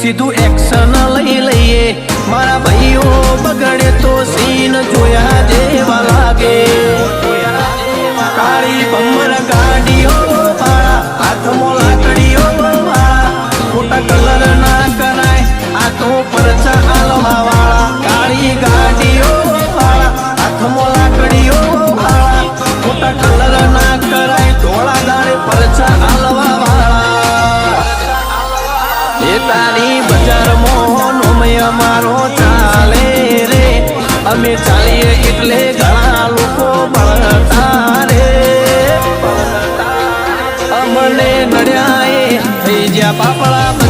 સીધું એક્શન લઈ લઈએ મારા ભાઈઓ બગડે તો સીન જોયા જેવા લાગે કાળી બમ્બર ગાડીઓ વાળા હાથમાં લાકડીઓ વાળા ખોટા કલર ના કરાય આ તો પરચા આલવા વાળા કાળી ગાડીઓ વાળા હાથમાં લાકડીઓ વાળા ખોટા કલર ના કરાય ધોળા દાડે પરચા આલવા વાળા એ તારી બજારમાં નોમય મારો ચાલે રે અમે ચાલીએ એટલે ઘણા લોકો બળતા રે અમને નડ્યા એ થઈ જ્યાં પાપડા